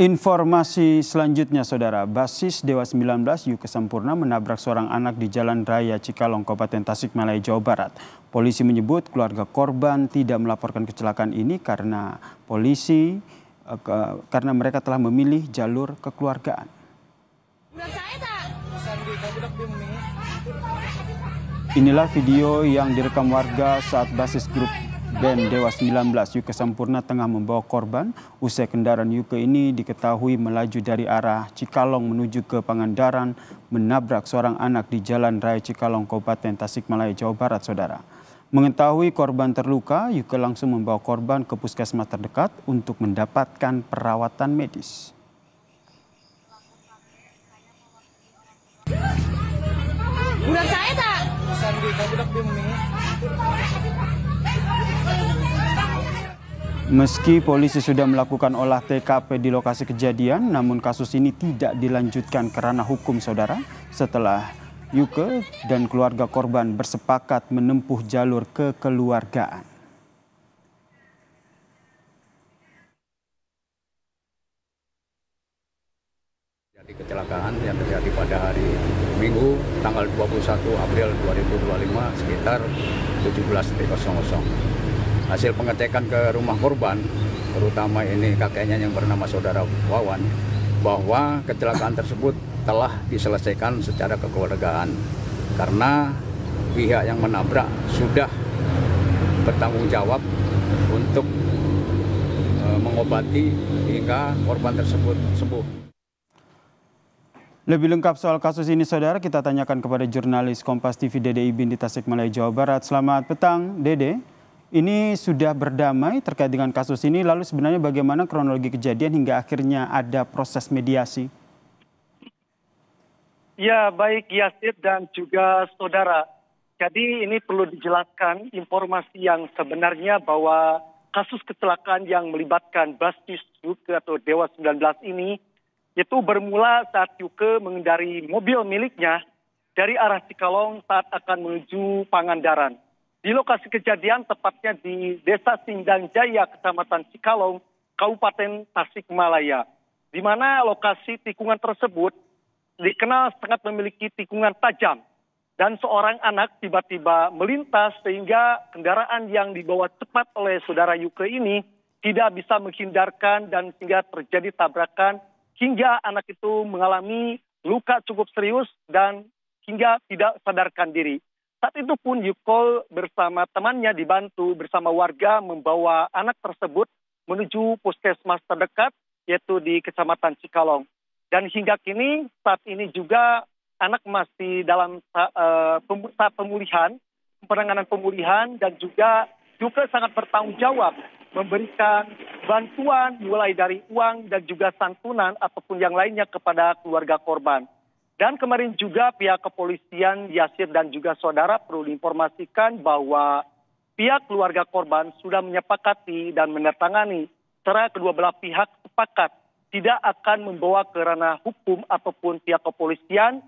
Informasi selanjutnya, Saudara. Basis Dewa 19 Yuke Sampurna menabrak seorang anak di Jalan Raya Cikalong, Kabupaten Tasikmalaya, Jawa Barat. Polisi menyebut keluarga korban tidak melaporkan kecelakaan ini karena mereka telah memilih jalur kekeluargaan. Inilah video yang direkam warga saat basis grup band Dewa 19 Yuke Sampurna tengah membawa korban. Usai kendaraan Yuke ini diketahui melaju dari arah Cikalong menuju ke Pangandaran, menabrak seorang anak di Jalan Raya Cikalong, Kabupaten Tasikmalaya, Jawa Barat, Saudara. Mengetahui korban terluka, Yuke langsung membawa korban ke puskesmas terdekat untuk mendapatkan perawatan medis. Budak saya tak? Meski polisi sudah melakukan olah TKP di lokasi kejadian, namun kasus ini tidak dilanjutkan ke ranah hukum, Saudara, setelah Yuke dan keluarga korban bersepakat menempuh jalur kekeluargaan. Jadi kecelakaan yang terjadi pada hari Minggu tanggal 21 April 2025 sekitar 17.00. Hasil pengecekan ke rumah korban, terutama ini kakeknya yang bernama Saudara Wawan, bahwa kecelakaan tersebut telah diselesaikan secara kekeluargaan karena pihak yang menabrak sudah bertanggung jawab untuk mengobati hingga korban tersebut sembuh. Lebih lengkap soal kasus ini, Saudara, kita tanyakan kepada jurnalis Kompas TV Dede Ibin di Tasikmalaya, Jawa Barat. Selamat petang, Dede. Ini sudah berdamai terkait dengan kasus ini, lalu sebenarnya bagaimana kronologi kejadian hingga akhirnya ada proses mediasi? Ya, baik Yasir dan juga saudara. Jadi ini perlu dijelaskan informasi yang sebenarnya bahwa kasus kecelakaan yang melibatkan basis Yuke atau Dewa 19 ini itu bermula saat Yuke mengendari mobil miliknya dari arah Cikalong saat akan menuju Pangandaran. Di lokasi kejadian tepatnya di Desa Sindang Jaya, Kecamatan Cikalong, Kabupaten Tasikmalaya. Di mana lokasi tikungan tersebut dikenal sangat memiliki tikungan tajam. Dan seorang anak tiba-tiba melintas sehingga kendaraan yang dibawa cepat oleh saudara Yuke ini tidak bisa menghindarkan dan sehingga terjadi tabrakan hingga anak itu mengalami luka cukup serius dan hingga tidak sadarkan diri. Saat itu pun Yuke bersama temannya dibantu bersama warga membawa anak tersebut menuju puskesmas terdekat yaitu di Kecamatan Cikalong. Dan hingga kini saat ini juga anak masih dalam tahap pemulihan, penanganan pemulihan dan juga Yuke sangat bertanggung jawab memberikan bantuan mulai dari uang dan juga santunan ataupun yang lainnya kepada keluarga korban. Dan kemarin juga pihak kepolisian Yasir dan juga saudara perlu diinformasikan bahwa pihak keluarga korban sudah menyepakati dan menandatangani secara kedua belah pihak sepakat tidak akan membawa ke ranah hukum ataupun pihak kepolisian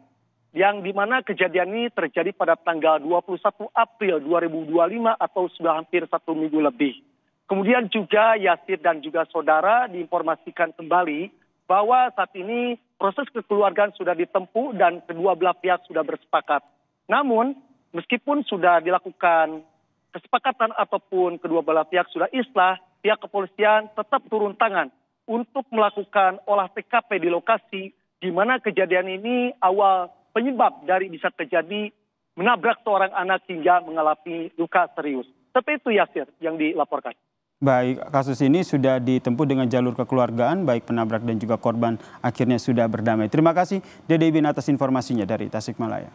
yang dimana kejadian ini terjadi pada tanggal 21 April 2025 atau sudah hampir 1 minggu lebih. Kemudian juga Yasir dan juga saudara diinformasikan kembali bahwa saat ini proses kekeluargaan sudah ditempuh dan kedua belah pihak sudah bersepakat. Namun meskipun sudah dilakukan kesepakatan ataupun kedua belah pihak sudah islah, pihak kepolisian tetap turun tangan untuk melakukan olah TKP di lokasi di mana kejadian ini awal penyebab dari bisa terjadi menabrak seorang anak hingga mengalami luka serius. Seperti itu Yasir yang dilaporkan. Baik, kasus ini sudah ditempuh dengan jalur kekeluargaan, baik penabrak dan juga korban akhirnya sudah berdamai. Terima kasih Dede Ibin atas informasinya dari Tasikmalaya.